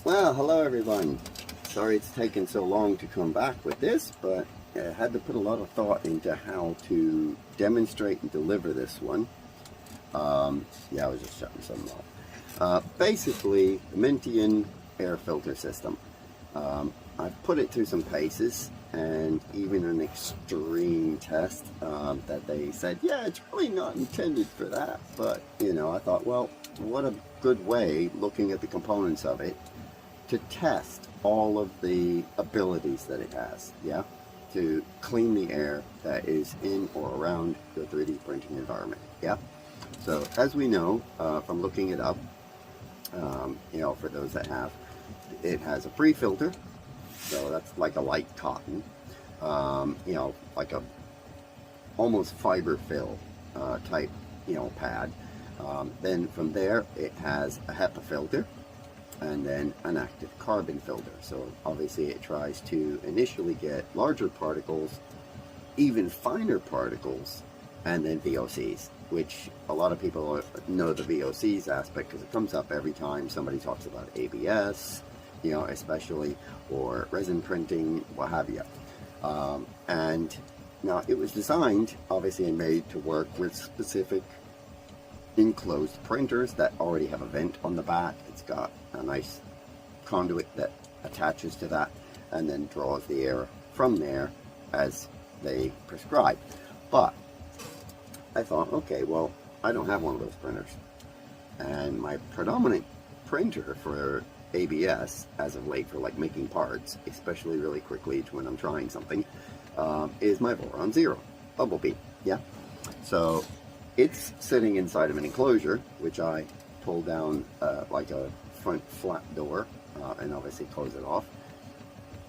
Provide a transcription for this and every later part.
Well, hello everyone. Sorry it's taken so long to come back with this, but I had to put a lot of thought into how to demonstrate and deliver this one. Yeah, I was just shutting something off. Basically, the Mintion Air Filter system. I've put it through some paces and even an extreme test that they said, yeah, it's really not intended for that. But, you know, I thought, well, what a good way, looking at the components of it, to test all of the abilities that it has, yeah, to clean the air that is in or around the 3D printing environment, yeah. So as we know from looking it up, you know, for those that have, it has a pre-filter, so that's like a light cotton, you know, like a almost fiber fill type, you know, pad. Then from there it has a HEPA filter, and then an active carbon filter. So obviously it tries to initially get larger particles, even finer particles, and then VOCs, which a lot of people know the VOCs aspect because it comes up every time somebody talks about ABS, you know, especially, or resin printing, what have you. And now it was designed, obviously, and made to work with specific enclosed printers that already have a vent on the back. It's got a nice conduit that attaches to that and then draws the air from there as they prescribe. But I thought, okay, well, I don't have one of those printers, and my predominant printer for ABS as of late for like making parts, especially really quickly when I'm trying something, is my Voron Zero Bumblebee. Yeah, so it's sitting inside of an enclosure, which I pull down like a front flat door and obviously close it off.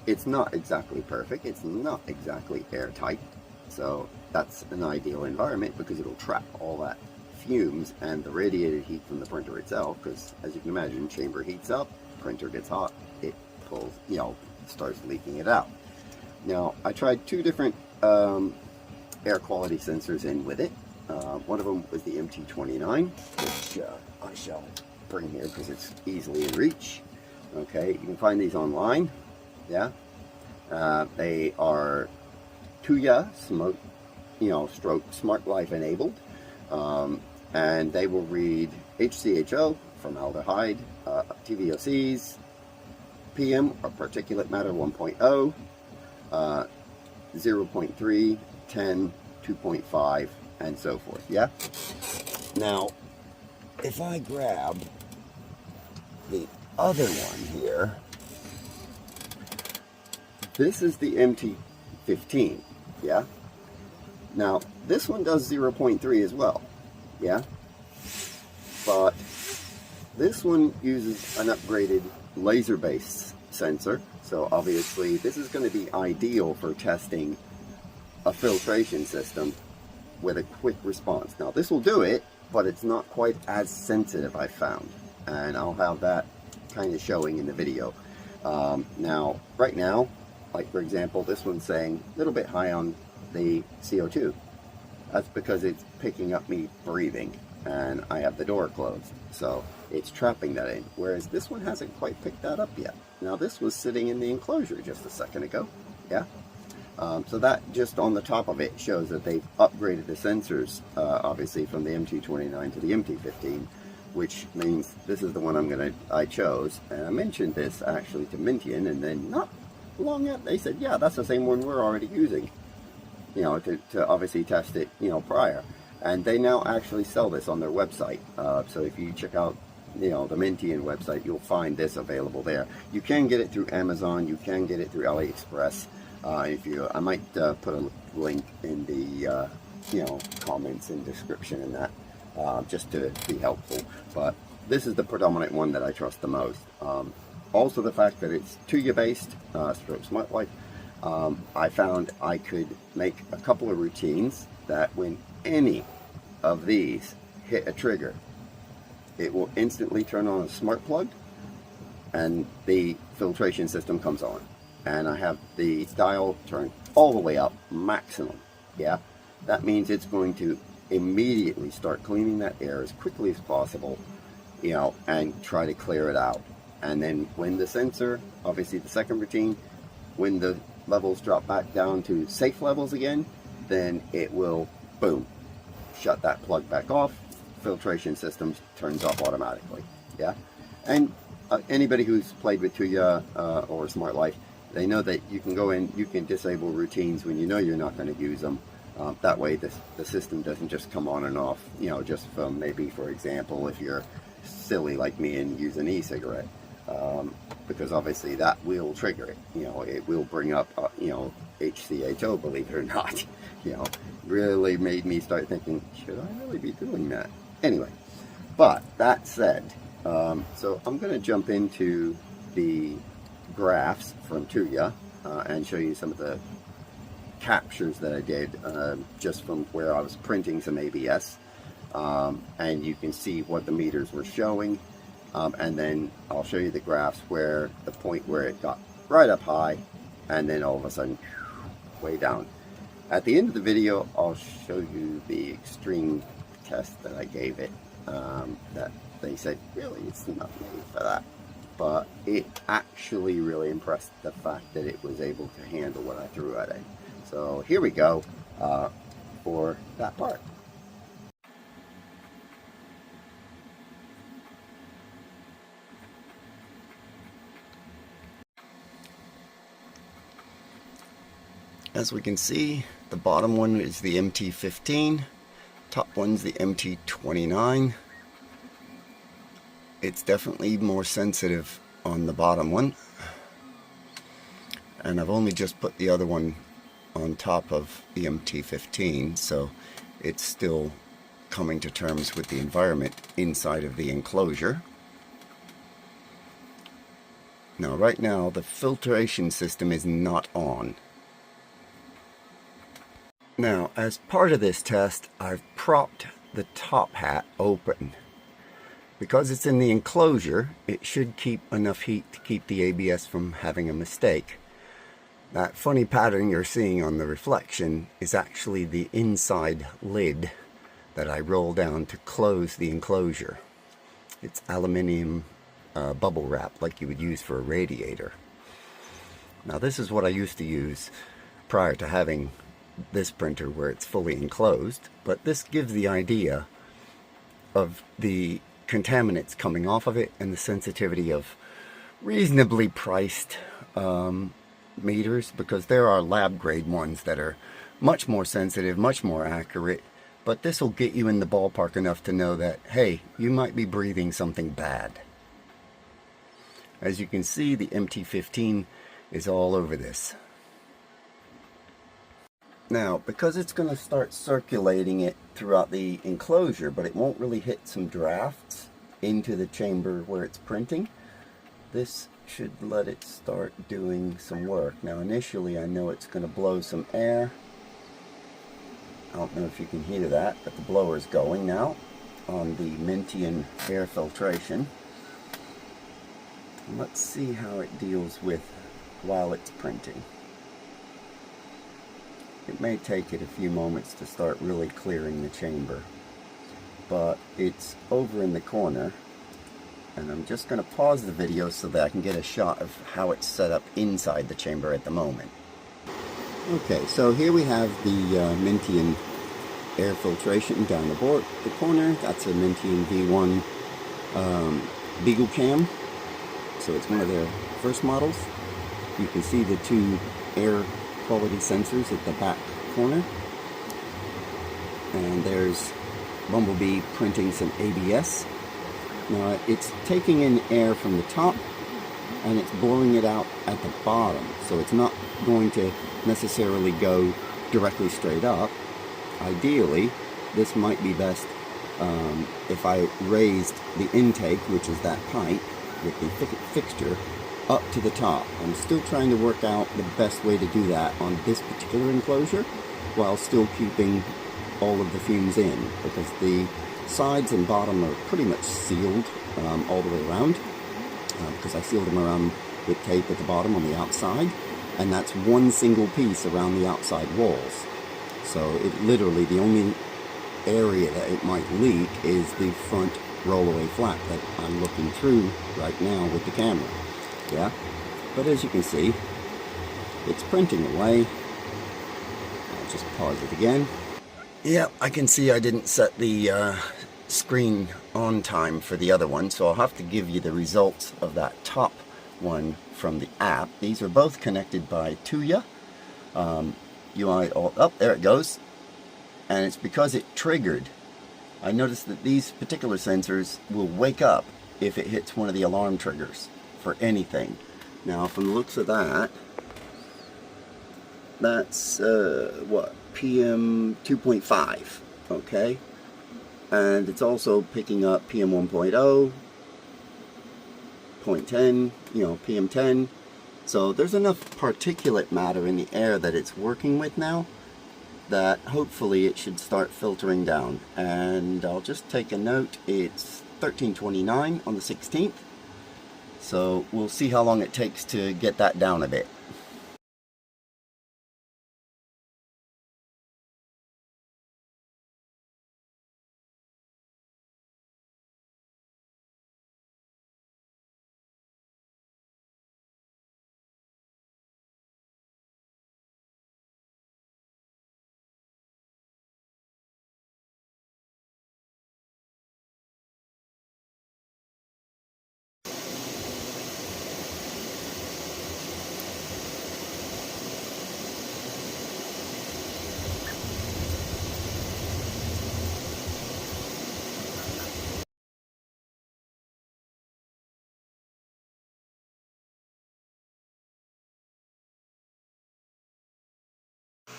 It's not exactly perfect. It's not exactly airtight. So that's an ideal environment because it'll trap all that fumes and the radiated heat from the printer itself, because as you can imagine, chamber heats up, printer gets hot, it pulls, you know, starts leaking it out. Now, I tried two different air quality sensors in with it. One of them was the MT29, which I shall bring here because it's easily in reach. Okay, you can find these online. Yeah, they are Tuya smoke, you know, stroke Smart Life enabled, and they will read HCHO, formaldehyde, TVOCs, PM or particulate matter 1.0, 0.3, 10, 2.5, and so forth. Yeah. Now, if I grab the other one here, this is the MT15. Yeah. Now, this one does 0.3 as well. Yeah. But this one uses an upgraded laser-based sensor. So obviously, this is going to be ideal for testing a filtration system with a quick response. Now, this will do it, but it's not quite as sensitive, I found. And I'll have that kind of showing in the video. Now, right now, like for example, this one's saying a little bit high on the CO2. That's because it's picking up me breathing and I have the door closed. So it's trapping that in. Whereas this one hasn't quite picked that up yet. Now this was sitting in the enclosure just a second ago. Yeah. So that just on the top of it shows that they've upgraded the sensors, obviously from the MT29 to the MT15, which means this is the one I chose. And I mentioned this actually to Mintion, and then not long yet they said, yeah, that's the same one we're already using, you know, to obviously test it, you know, prior. And they now actually sell this on their website. So if you check out, you know, the Mintion website, you'll find this available there. You can get it through Amazon, you can get it through AliExpress. I might put a link in the you know, comments and description in that, just to be helpful. But this is the predominant one that I trust the most. Also the fact that it's Tuya based, stroke Smart Life. I found I could make a couple of routines that when any of these hit a trigger, it will instantly turn on a smart plug and the filtration system comes on. And I have the dial turned all the way up, maximum. Yeah, that means it's going to immediately start cleaning that air as quickly as possible, you know, and try to clear it out. And then when the sensor, obviously the second routine, when the levels drop back down to safe levels again, then it will, boom, shut that plug back off. Filtration system turns off automatically. Yeah, and anybody who's played with Tuya or Smart Life, they know that you can go in, you can disable routines when you know you're not going to use them. That way the system doesn't just come on and off, you know, just from maybe, for example, if you're silly like me and use an e-cigarette, because obviously that will trigger it. You know, it will bring up, you know, HCHO, believe it or not. You know, really made me start thinking, should I really be doing that? Anyway, but that said, so I'm going to jump into the graphs from Tuya and show you some of the captures that I did just from where I was printing some ABS, and you can see what the meters were showing, and then I'll show you the graphs where the point where it got right up high and then all of a sudden way down. At the end of the video, I'll show you the extreme test that I gave it, that they said really it's not made for that, but it actually really impressed the fact that it was able to handle what I threw at it. So here we go for that part. As we can see, the bottom one is the MT15, top one's the MT29. It's definitely more sensitive on the bottom one, and I've only just put the other one on top of the MT15, so it's still coming to terms with the environment inside of the enclosure. Now right now the filtration system is not on. Now, as part of this test, I've propped the top hat open. Because it's in the enclosure, it should keep enough heat to keep the ABS from having a mistake. That funny pattern you're seeing on the reflection is actually the inside lid that I roll down to close the enclosure. It's aluminium bubble wrap like you would use for a radiator. Now this is what I used to use prior to having this printer where it's fully enclosed, but this gives the idea of the contaminants coming off of it and the sensitivity of reasonably priced meters, because there are lab grade ones that are much more sensitive, much more accurate, but this will get you in the ballpark enough to know that, hey, you might be breathing something bad. As you can see, the MT15 is all over this. Now, because it's going to start circulating it throughout the enclosure, but it won't really hit some drafts into the chamber where it's printing, this should let it start doing some work. Now, initially, I know it's going to blow some air. I don't know if you can hear that, but the blower is going now on the Mintion Air Filtration. And let's see how it deals with while it's printing. It may take it a few moments to start really clearing the chamber, but it's over in the corner, and I'm just going to pause the video so that I can get a shot of how it's set up inside the chamber at the moment. Okay, so here we have the Mintion Air Filtration down the corner. That's a Mintion V1 Beagle Cam, so it's one of their first models. You can see the two air quality sensors at the back corner, and there's Bumblebee printing some ABS. Now it's taking in air from the top and it's blowing it out at the bottom, so it's not going to necessarily go directly straight up. Ideally, this might be best if I raised the intake, which is that pipe with the fixture, up to the top. I'm still trying to work out the best way to do that on this particular enclosure while still keeping all of the fumes in, because the sides and bottom are pretty much sealed all the way around, because I sealed them around with tape at the bottom on the outside, and that's one single piece around the outside walls. So it literally, the only area that it might leak is the front roll away flat that I'm looking through right now with the camera. Yeah, but as you can see, it's printing away. I'll just pause it again. Yeah, I can see I didn't set the screen on time for the other one, so I'll have to give you the results of that top one from the app. These are both connected by Tuya. There it goes. And it's because it triggered. I noticed that these particular sensors will wake up if it hits one of the alarm triggers for anything. Now, from the looks of that, that's what, PM 2.5, okay? And it's also picking up PM 1.0, 0.10, PM 10. So there's enough particulate matter in the air that it's working with now that hopefully it should start filtering down. And I'll just take a note, it's 13:29 on the 16th. So we'll see how long it takes to get that down a bit.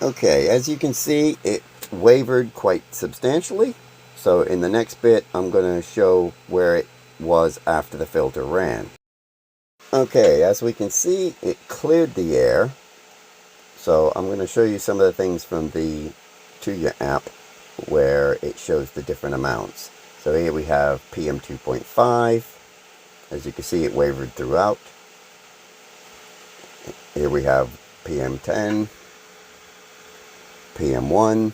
Okay, as you can see, it wavered quite substantially. So in the next bit, I'm going to show where it was after the filter ran. Okay, as we can see, it cleared the air. So I'm going to show you some of the things from the Tuya app where it shows the different amounts. So here we have PM 2.5. As you can see, it wavered throughout. Here we have PM 10. PM1,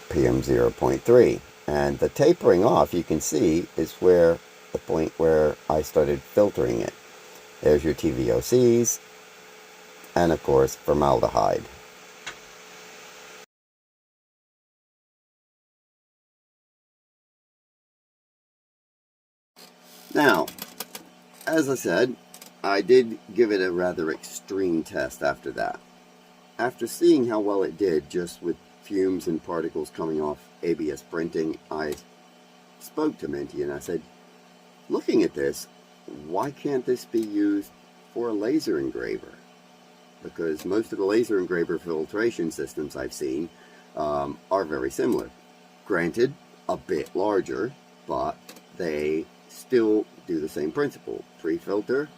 PM 0.3, and the tapering off, you can see, is where the point where I started filtering it. There's your TVOCs, and of course formaldehyde. Now, as I said, I did give it a rather extreme test after that. After seeing how well it did just with fumes and particles coming off ABS printing, I spoke to Minty and I said, looking at this, why can't this be used for a laser engraver? Because most of the laser engraver filtration systems I've seen are very similar. Granted, a bit larger, but they still do the same principle. Pre-filter,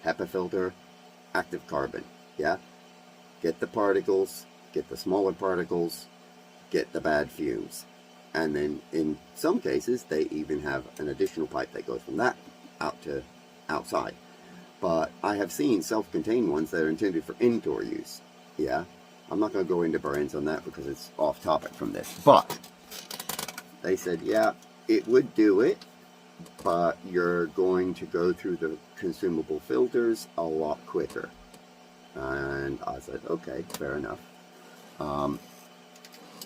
HEPA filter, active carbon, yeah? Get the particles, get the smaller particles, get the bad fumes. And then in some cases, they even have an additional pipe that goes from that out to outside. But I have seen self-contained ones that are intended for indoor use, yeah? I'm not going to go into brands on that because it's off topic from this. But they said, yeah, it would do it, but you're going to go through the consumable filters a lot quicker. And I said, okay, fair enough.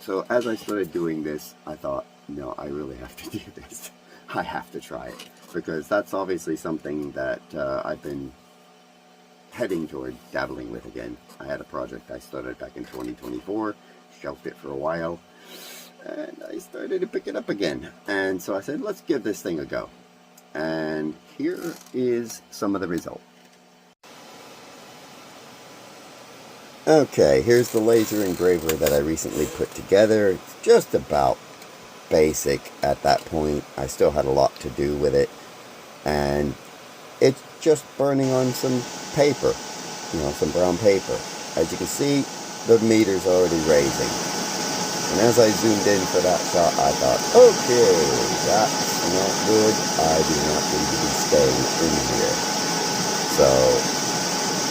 So as I started doing this, I thought, no, I really have to do this. I have to try it, because that's obviously something that I've been heading toward dabbling with again. I had a project I started back in 2024, shelved it for a while, and I started to pick it up again. And so I said, let's give this thing a go. And here is some of the result. Okay, here's the laser engraver that I recently put together. It's just about basic at that point. I still had a lot to do with it. And it's just burning on some paper, some brown paper. As you can see, the meter's already raising. And as I zoomed in for that shot, I thought, okay, that's not good. I do not need to be staying in here. So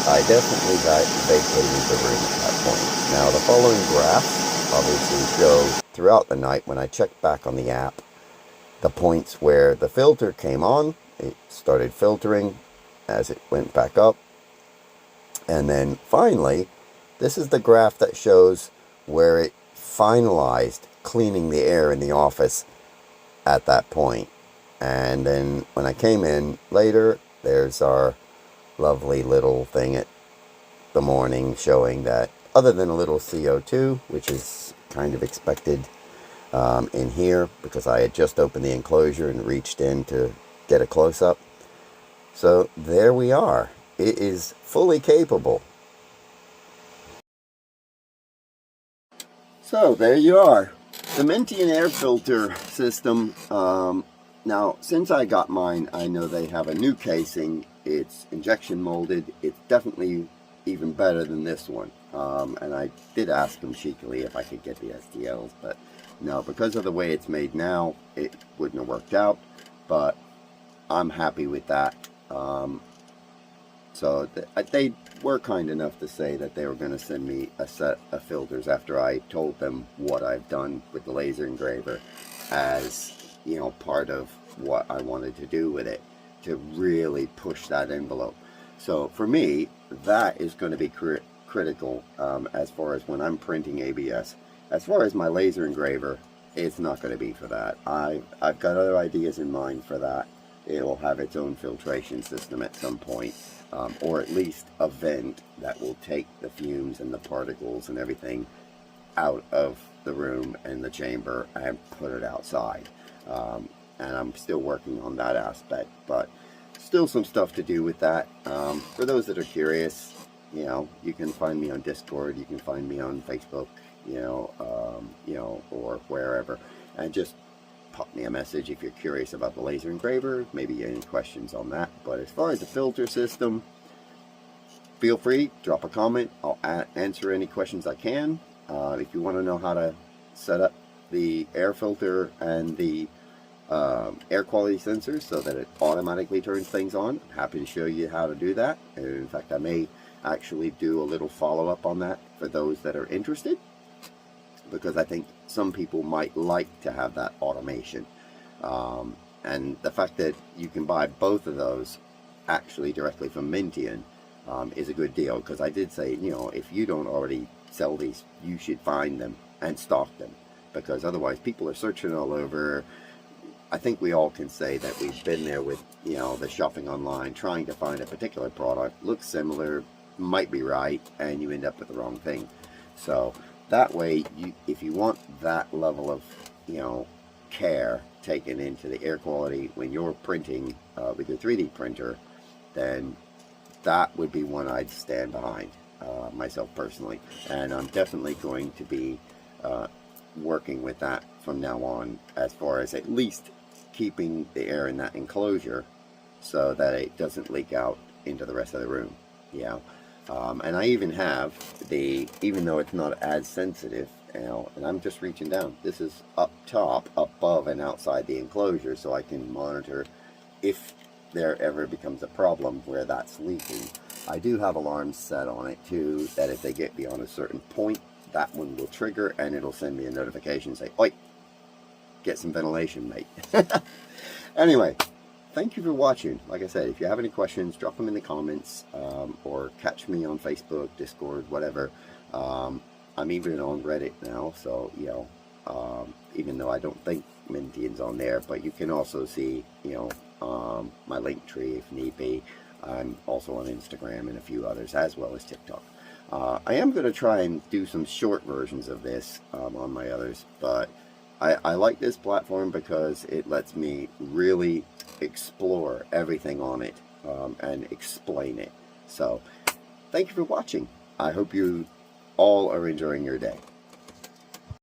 I definitely vacated the room at that point. Now the following graph obviously show throughout the night when I checked back on the app the points where the filter came on. It started filtering as it went back up. And then finally, this is the graph that shows where it finalized cleaning the air in the office at that point. And then when I came in later, there's our lovely little thing at the morning showing that other than a little CO2, which is kind of expected in here because I had just opened the enclosure and reached in to get a close-up. So there we are. It is fully capable. So there you are. The Mintion Air Filter system. Now, since I got mine, I know they have a new casing. It's injection molded. It's definitely even better than this one. And I did ask them cheekily if I could get the STLs, but no, because of the way it's made now, it wouldn't have worked out. But I'm happy with that. So they were kind enough to say that they were going to send me a set of filters after I told them what I've done with the laser engraver as, you know, part of what I wanted to do with it to really push that envelope. So for me, that is going to be critical as far as when I'm printing ABS. As far as my laser engraver, it's not going to be for that. I've got other ideas in mind for that. It'll have its own filtration system at some point, or at least a vent that will take the fumes and the particles and everything out of the room and the chamber and put it outside. And I'm still working on that aspect, but still some stuff to do with that. For those that are curious, you know, you can find me on Discord, you can find me on Facebook, you know, or wherever, and just pop me a message if you're curious about the laser engraver, maybe any questions on that. But as far as the filter system, feel free, drop a comment. I'll answer any questions I can. If you want to know how to set up the air filter and the air quality sensors so that it automatically turns things on, I'm happy to show you how to do that. And in fact, I may actually do a little follow-up on that for those that are interested, because I think some people might like to have that automation. And the fact that you can buy both of those actually directly from Mintion is a good deal, because I did say, you know, if you don't already sell these, you should find them and stock them, because otherwise people are searching all over. I think we all can say that we've been there with, you know, the shopping online, trying to find a particular product, looks similar, might be right, and you end up with the wrong thing. So that way, if you want that level of, you know, care taken into the air quality when you're printing with your 3D printer, then that would be one I'd stand behind, myself personally. And I'm definitely going to be working with that from now on, as far as at least keeping the air in that enclosure so that it doesn't leak out into the rest of the room. Yeah. And I even have even though it's not as sensitive, you know, and I'm just reaching down, this is up top, above and outside the enclosure, so I can monitor if there ever becomes a problem where that's leaking. I do have alarms set on it too, that if they get beyond a certain point, that one will trigger and it'll send me a notification say, oi, get some ventilation, mate. Anyway, thank you for watching. Like I said, if you have any questions, drop them in the comments, or catch me on Facebook, Discord, whatever. I'm even on Reddit now, so, you know, even though I don't think Mintion's on there, but you can also see, you know, my link tree if need be. I'm also on Instagram and a few others, as well as TikTok. I am going to try and do some short versions of this on my others, but I like this platform because it lets me really explore everything on it and explain it. So thank you for watching. I hope you all are enjoying your day.